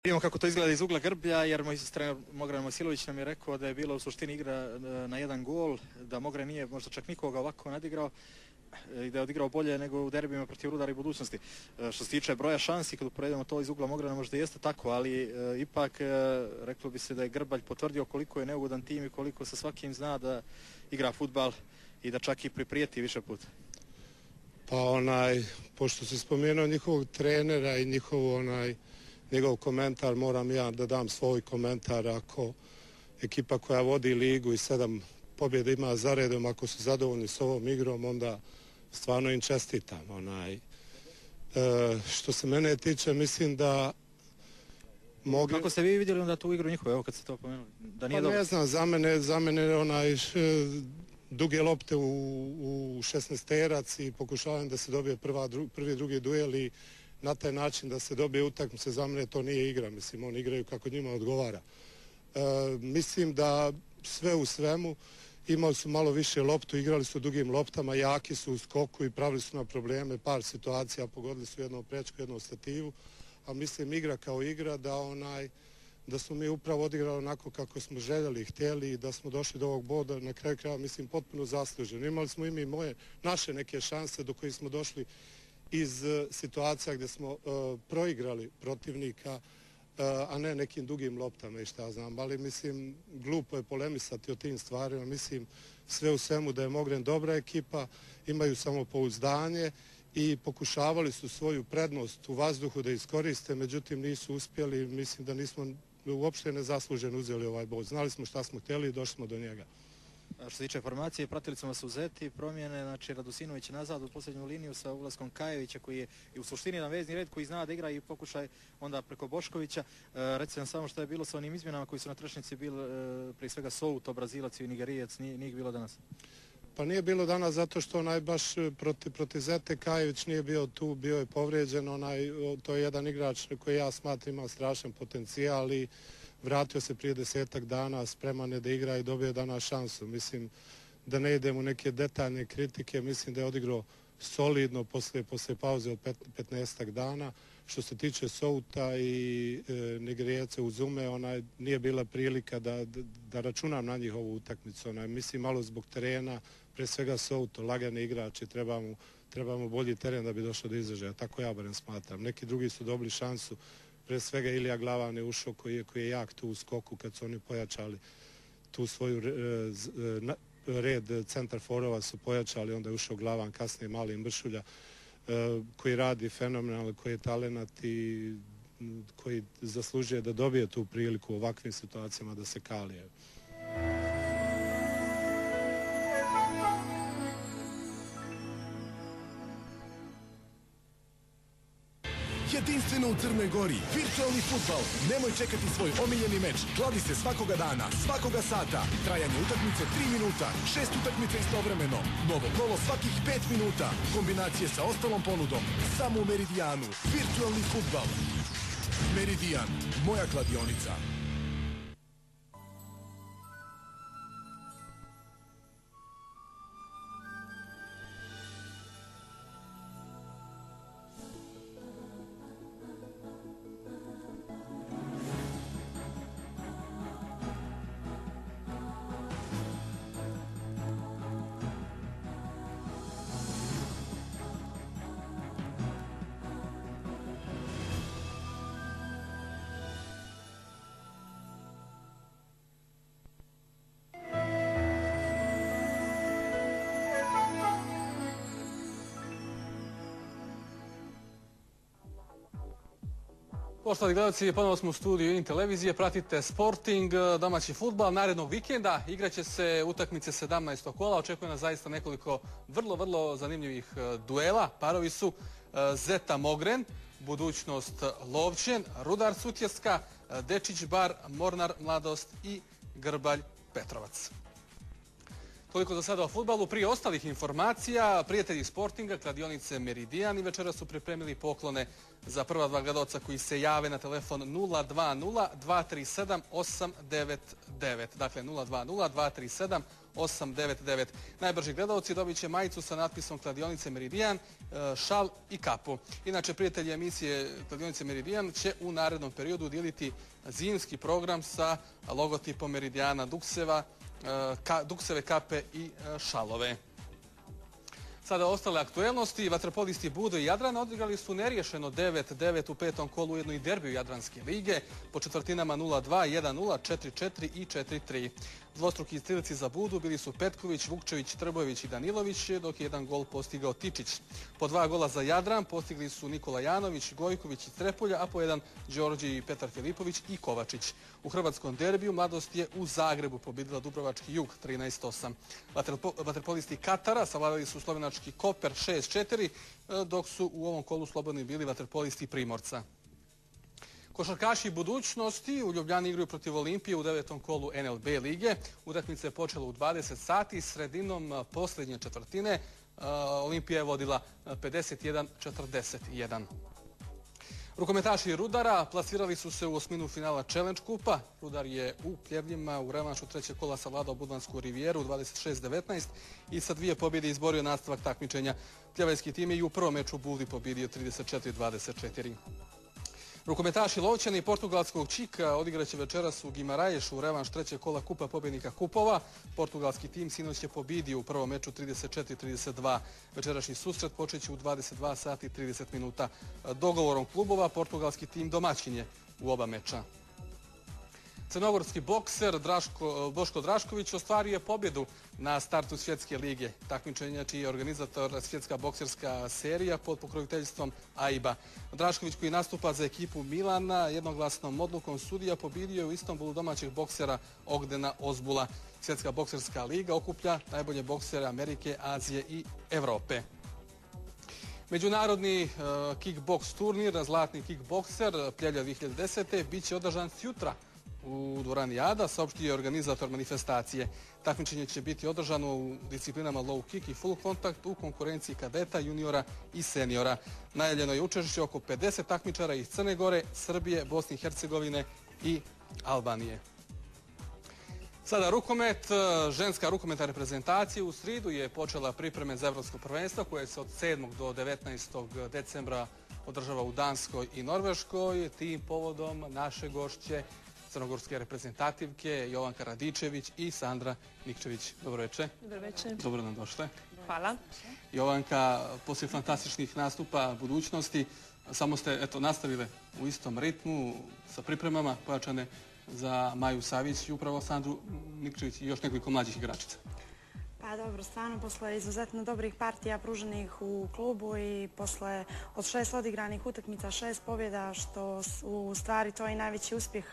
Vidimo kako to izgleda iz ugla Grblja, jer moj trener Mogran Mojsilović nam je rekao da je bila u suštini igra na jedan gol, da Mogran nije možda čak nikoga ovako nadigrao i da je odigrao bolje nego u derbima protiv Rudara i Budućnosti. Što se tiče broja šansi, kad uporedimo to iz ugla Mograna, možda jeste tako, ali ipak reklo bi se da je Grbalj potvrdio koliko je neugodan tim i koliko sa svakim zna da igra fudbal i da čak i priprijeti više puta. Pa pošto se spomenuo njihovog trenera i njegov komentar, moram ja da dam svoj komentar. Ako ekipa koja vodi ligu i 7 pobjeda ima za redom, ako su zadovoljni s ovom igrom, onda stvarno im čestitam. Što se mene tiče, mislim da mogu... Kako ste vi vidjeli onda tu igru njihovu, evo kad ste to pomenuli? Da nije dobro? Ne znam, za mene duge lopte u 16-terac i pokušavam da se dobije prvi, drugi duel i na taj način da se dobije utakmica. Za mene to nije igra, mislim, oni igraju kako njima odgovara. Mislim da sve u svemu imali su malo više loptu, igrali su dugim loptama, jaki su u skoku i pravili su na probleme, par situacija, pogodili su jednu prečku, jednu stativu, a mislim igra kao igra da smo mi upravo odigrali onako kako smo željeli i htjeli i da smo došli do ovog boda na kraju kraja, mislim, potpuno zasluženo. Imali smo i naše neke šanse do kojih smo došli iz situacija gdje smo proigrali protivnika, a ne nekim dugim loptama i šta znam. Ali mislim, glupo je polemisati o tim stvarima. Mislim, sve u svemu da je Mogren dobra ekipa, imaju samopouzdanje i pokušavali su svoju prednost u vazduhu da iskoriste, međutim nisu uspjeli. Mislim da nismo uopšte nezasluženo uzeli ovaj bod. Znali smo šta smo htjeli i došli smo do njega. Što se tiče formacije, pratili smo vas uzeti promjene, znači Radosinović nazad u posljednju liniju sa ulaskom Kajevića koji je u suštini jedan vezni red koji zna da igra i pokušaj onda preko Boškovića. Recite nam samo što je bilo sa onim izmjenama koji su na trčnici bili prije svega Souto, Brazilac i Nigerijac, nije ih bilo danas? Pa nije bilo danas zato što baš protiv Zete Kajević nije bio tu, bio je povrijeđen, to je jedan igrač koji ja smatram ima strašan potencijal i vratio se prije 10-ak dana, spreman je da igra i dobio danas šansu. Mislim da ne idem u neke detaljne kritike, mislim da je odigrao solidno poslije pauze od 15-ak dana. Što se tiče Souta i Nigerijaca uz Ume, nije bila prilika da računam na njihovu utakmicu. Mislim malo zbog terena, pre svega Souto, lagani igrači, trebamo bolji teren da bi došlo do izražaja. Tako ja barem smatram. Neki drugi su dobili šansu. Pre svega Ilija Glavan je ušao koji je jak tu u skoku kad su oni pojačali tu svoju red centar forova su pojačali, onda je ušao Glavan, kasnije Mali Mršulja koji radi fenomenalno, koji je talenat i koji zaslužuje da dobije tu priliku u ovakvim situacijama da se kalije. Jedinstveno u Crnoj Gori, virtualni fudbal. Nemoj čekati svoj omiljeni meč. Kladi se svakoga dana, svakoga sata. Trajanje utakmice 3 minuta, 6 utakmica istovremeno. Novo kolo svakih 5 minuta. Kombinacije sa ostalom ponudom. Samo u Meridijanu. Virtualni fudbal. Meridijan, moja kladionica. Poštovani gledalci, ponovo smo u studiju IN televizije, pratite Sporting, domaći fudbal. Narednog vikenda igraće se utakmice 17. kola, očekuje nas zaista nekoliko vrlo zanimljivih duela. Parovi su Zeta Mogren, Budućnost Lovćen, Rudar Sutjeska, Dečić Bar, Mornar Mladost i Grbalj Petrovac. Toliko za sada o fudbalu. Prije ostalih informacija, prijatelji Sportinga, kladionice Meridijan i večera su pripremili poklone za prva dva gledalca koji se jave na telefon 020 237 899. Dakle, 020 237 899. Najbrži gledalci dobit će majicu sa natpisom Kladionice Meridijan, šal i kapu. Inače, prijatelji emisije Kladionice Meridijan će u narednom periodu dijeliti zimski program sa logotipom Meridijana dukseve, kape i šalove. Sada ostale aktuelnosti. Vaterpolisti Budo i Jadrana odigrali su neriješeno 9-9 u petom kolu u jednoj derbiju Jadranske lige po četvrtinama 0-2, 1-0, 4-4 i 4-3. Dvostruki strelci za Budu bili su Petković, Vukčević, Trbojević i Danilović, dok je jedan gol postigao Tičić. Po 2 gola za Jadran postigli su Nikola Janović, Gojković i Trepulja, a po jedan Đorđe i Petar Filipović i Kovačić. U hrvatskom derbiju Mladost je u Zagrebu pobjedila Dubrovački Jug 13-8. Vaterpolisti Katara savladali su slovenački Koper 6-4, dok su u ovom kolu slobodni bili vaterpolisti Primorca. Košarkaši budućnosti u Ljubljani igraju protiv Olimpije u 9. kolu NLB lige. Utakmica je počela u 20 sati. Sredinom posljednje četvrtine Olimpija je vodila 51-41. Rukometaši Rudara plasirali su se u osminu finala Challenge kupa. Rudar je u Pljevljima u revanšu trećeg kola savladao Budvansku rivijeru 26-19 i sa 2 pobjede izborio nastavak takmičenja. Pljevajski tim je i u prvom meču Buvdi pobjedio 34-24. Rukometaši Lovćani i portugalskog Čika odigraće večeras u Gimaraješu u revanš trećeg kola kupa pobjednika kupova. Portugalski tim sinoć je pobjedio u prvom meču 34-32. Večerašnji susret počeće u 22 sati i 30 minuta. Dogovorom klubova portugalski tim domaćin je u oba meča. Crnogorski bokser Boško Drašković ostvario je pobjedu na startu Svjetske lige. Takmičenja čiji je organizator Svjetska bokserska serija pod pokroviteljstvom AIBA. Drašković, koji nastupa za ekipu Milana, jednoglasnom odlukom sudija pobjedio u Istanbulu domaćeg boksera Ogdena Ozbula. Svjetska bokserska liga okuplja najbolje boksere Amerike, Azije i Europe. Međunarodni kickboks turnir, zlatni kickbokser Pljevlja 2010. bit će održan sutra u dvorani Ada, saopštio je organizator manifestacije. Takmičenje će biti održano u disciplinama low kick i full kontakt u konkurenciji kadeta, juniora i seniora. Najavljeno je učešće oko 50 takmičara iz Crne Gore, Srbije, Bosne i Hercegovine i Albanije. Sada rukomet. Ženska rukometna reprezentacija u sridu je počela pripreme za Evropsko prvenstvo koje se od 7. do 19. decembra održava u Danskoj i Norveškoj. Tim povodom naše gošće crnogorske reprezentativke Jovanka Radičević i Sandra Nikčević. Dobro večer. Dobro večer. Dobro nam došle. Hvala. Jovanka, poslije fantastičnih nastupa budućnosti, samo ste nastavile u istom ritmu sa pripremama pojačane za Maju Savić i upravo Sandru Nikčević i još nekoliko mlađih igračica. Pa dobro, stvarno, posle izuzetno dobrih partija pruženih u klubu i posle od 6 odigranih utakmica, 6 pobjeda, što u stvari to je i najveći uspjeh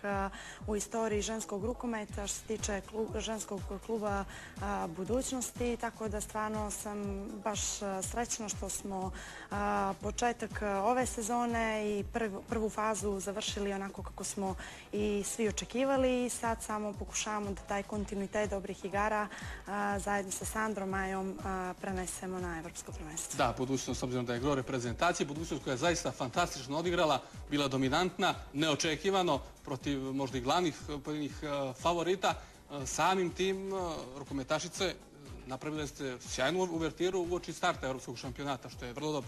u istoriji ženskog rukometa što se tiče ženskog kluba budućnosti, tako da stvarno sam baš srećna što smo početak ove sezone i prvu fazu završili onako kako smo i svi očekivali i sad samo pokušavamo da taj kontinuitet dobrih igara zajedno sa Sandrom Majom prenesemo na Evropsko prvenstvo. Da, budućnost, s obzirom da je gro reprezentacije, budućnost koja je zaista fantastično odigrala, bila dominantna, neočekivano, protiv možda i glavnih pojedinih favorita. Samim tim rukometašice napravile ste sjajnu uvertiru uoči starta Evropskog šampionata, što je vrlo dobro.